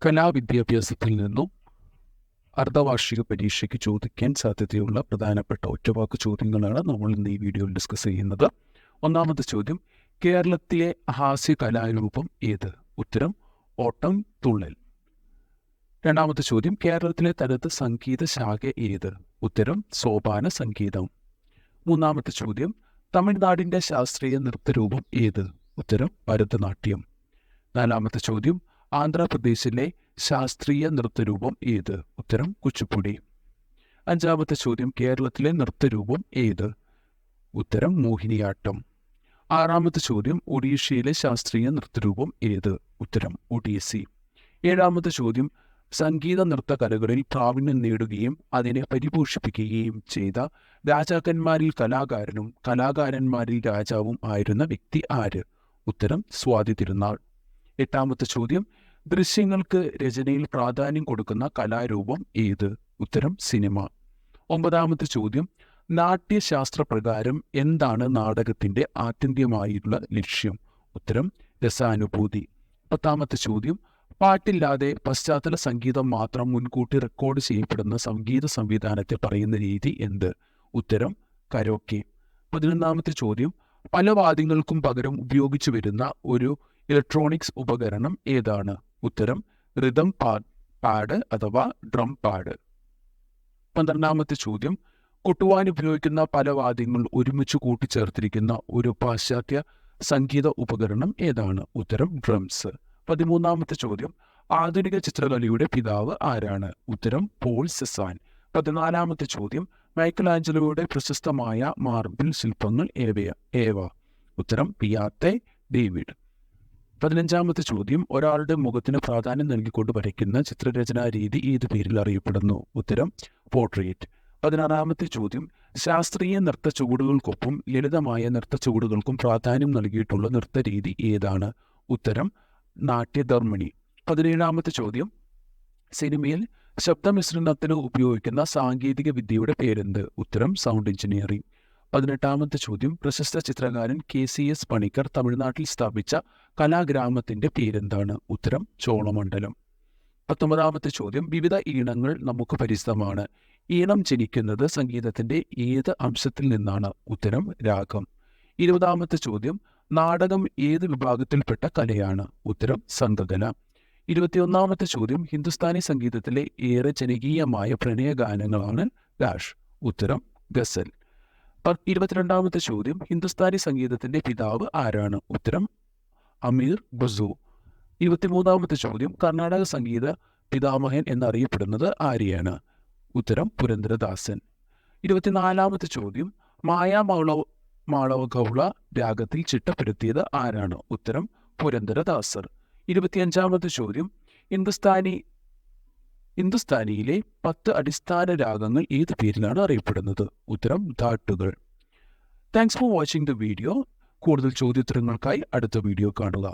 കലാവിദ്യാഭ്യാസത്തിൽ നിന്നും അർദ്ധവാർഷിക പരീക്ഷയ്ക്ക് ചോദിക്കാൻ സാധ്യതയുള്ള പ്രധാനപ്പെട്ട ഒറ്റവാക്ക് ചോദ്യങ്ങളാണ് നമ്മൾ ഇന്ന് ഈ വീഡിയോയിൽ ഡിസ്കസ് ചെയ്യുന്നത്. ഒന്നാമത്തെ ചോദ്യം, കേരളത്തിലെ ഹാസ്യ കലാരൂപം ഏത്? ഉത്തരം ഓട്ടം തുള്ളൽ. രണ്ടാമത്തെ ചോദ്യം, കേരളത്തിലെ തനത് സംഗീത ശാഖ ഏത്? ഉത്തരം സോപാന സംഗീതം. മൂന്നാമത്തെ ചോദ്യം, തമിഴ്നാടിൻ്റെ ശാസ്ത്രീയ നൃത്തരൂപം ഏത്? ഉത്തരം ഭരതനാട്യം. നാലാമത്തെ ചോദ്യം, ആന്ധ്രാപ്രദേശിലെ ശാസ്ത്രീയ നൃത്തരൂപം ഏത്? ഉത്തരം കുച്ചിപ്പുടി. അഞ്ചാമത്തെ ചോദ്യം, കേരളത്തിലെ നൃത്തരൂപം ഏത്? ഉത്തരം മോഹിനിയാട്ടം. ആറാമത്തെ ചോദ്യം, ഒഡീഷയിലെ ശാസ്ത്രീയ നൃത്തരൂപം ഏത്? ഉത്തരം ഒഡീസി. ഏഴാമത്തെ ചോദ്യം, സംഗീത നൃത്ത കലകളിൽ പ്രാവീണ്യം നേടുകയും അതിനെ പരിപോഷിപ്പിക്കുകയും ചെയ്ത രാജാക്കന്മാരിൽ കലാകാരനും കലാകാരന്മാരിൽ രാജാവും ആയിരുന്ന വ്യക്തി ആര്? ഉത്തരം സ്വാതി തിരുനാൾ. എട്ടാമത്തെ ചോദ്യം, ദൃശ്യങ്ങൾക്ക് രചനയിൽ പ്രാധാന്യം കൊടുക്കുന്ന കലാരൂപം ഏത്? ഉത്തരം സിനിമ. ഒമ്പതാമത്തെ ചോദ്യം, നാട്യശാസ്ത്രപ്രകാരം എന്താണ് നാടകത്തിൻ്റെ ആത്യന്തികമായുള്ള ലക്ഷ്യം? ഉത്തരം രസാനുഭൂതി. പത്താമത്തെ ചോദ്യം, പാട്ടില്ലാതെ പശ്ചാത്തല സംഗീതം മാത്രം മുൻകൂട്ടി റെക്കോർഡ് ചെയ്യപ്പെടുന്ന സംഗീത സംവിധാനത്തെ പറയുന്ന രീതി എന്ത്? ഉത്തരം കരോക്കെ. 11ാമത്തെ ചോദ്യം, പല വാദ്യങ്ങൾക്കും പകരം ഉപയോഗിച്ചു വരുന്ന ഒരു ഇലക്ട്രോണിക്സ് ഉപകരണം ഏതാണ്? ഉത്തരം റിതം പാഡ് അഥവാ ഡ്രം പാഡ്. 12ാമത്തെ ചോദ്യം, കൊട്ടുവാൻ ഉപയോഗിക്കുന്ന പല വാദ്യങ്ങൾ ഒരുമിച്ച് കൂട്ടിച്ചേർത്തിരിക്കുന്ന ഒരു പാശ്ചാത്യ സംഗീത ഉപകരണം ഏതാണ്? ഉത്തരം ഡ്രംസ്. 13ാമത്തെ ചോദ്യം, ആധുനിക ചിത്രകലയുടെ പിതാവ് ആരാണ്? ഉത്തരം പോൾ സെസാൻ. 14ാമത്തെ ചോദ്യം, മൈക്കലാഞ്ചലോയുടെ പ്രശസ്തമായ മാർബിൾ ശില്പങ്ങൾ ഏവ? ഉത്തരം പിയാത്തെ, ഡേവിഡ്. 15ാമത്തെ ചോദ്യം, ഒരാളുടെ മുഖത്തിന് പ്രാധാന്യം നൽകിക്കൊണ്ട് വരയ്ക്കുന്ന ചിത്രരചനാ രീതി ഏത് പേരിൽ അറിയപ്പെടുന്നു? ഉത്തരം പോർട്രേറ്റ്. 16ാമത്തെ ചോദ്യം, ശാസ്ത്രീയ നൃത്ത ചുവടുകൾക്കൊപ്പം ലളിതമായ നൃത്ത ചുവടുകൾക്കും പ്രാധാന്യം നൽകിയിട്ടുള്ള നൃത്തരീതി ഏതാണ്? ഉത്തരം നാട്യധർമ്മിണി. 17ാമത്തെ ചോദ്യം, സിനിമയിൽ ശബ്ദമിശ്രണത്തിന് ഉപയോഗിക്കുന്ന സാങ്കേതിക വിദ്യയുടെ പേരെന്ത്? ഉത്തരം സൗണ്ട് എഞ്ചിനീയറിംഗ്. 18ാമത്തെ ചോദ്യം, പ്രശസ്ത ചിത്രകാരൻ KCS പണിക്കർ തമിഴ്നാട്ടിൽ സ്ഥാപിച്ച കലാഗ്രാമത്തിൻ്റെ പേരെന്താണ്? ഉത്തരം ചോളമണ്ഡലം. 19ാമത്തെ ചോദ്യം, വിവിധ ഈണങ്ങൾ നമുക്ക് പരിചിതമാണ്. ഈണം ജനിക്കുന്നത് സംഗീതത്തിൻ്റെ ഏത് അംശത്തിൽ നിന്നാണ്? ഉത്തരം രാഗം. 20ാമത്തെ ചോദ്യം, നാടകം ഏത് വിഭാഗത്തിൽപ്പെട്ട കലയാണ്? ഉത്തരം സംഘകല. 21ാമത്തെ ചോദ്യം, ഹിന്ദുസ്ഥാനി സംഗീതത്തിലെ ഏറെ ജനകീയമായ പ്രണയഗാനങ്ങളാണ് ഡാഷ്? ഉത്തരം ഗസൽ. 22ാമത്തെ ചോദ്യം, ഹിന്ദുസ്ഥാനി സംഗീതത്തിൻ്റെ പിതാവ് ആരാണ്? ഉത്തരം അമീർ ബസു. 23ാമത്തെ ചോദ്യം, കർണാടക സംഗീത പിതാമഹൻ എന്നറിയപ്പെടുന്നത് ആരെയാണ്? ഉത്തരം പുരന്ദരദാസൻ. 24ാമത്തെ ചോദ്യം, മാളവഗൗള രാഗത്തിൽ ചിട്ടപ്പെടുത്തിയത് ആരാണ്? ഉത്തരം പുരന്ദരദാസർ. 25ാമത്തെ ചോദ്യം, ഹിന്ദുസ്ഥാനിയിലെ 10 അടിസ്ഥാന രാഗങ്ങൾ ഏത് പേരിലാണ് അറിയപ്പെടുന്നത്? ഉത്തരം ധാട്ടുകൾ. Thanks for watching the video. കൂടുതൽ ചോദ്യോത്തരങ്ങൾക്കായി അടുത്ത വീഡിയോ കാണുക.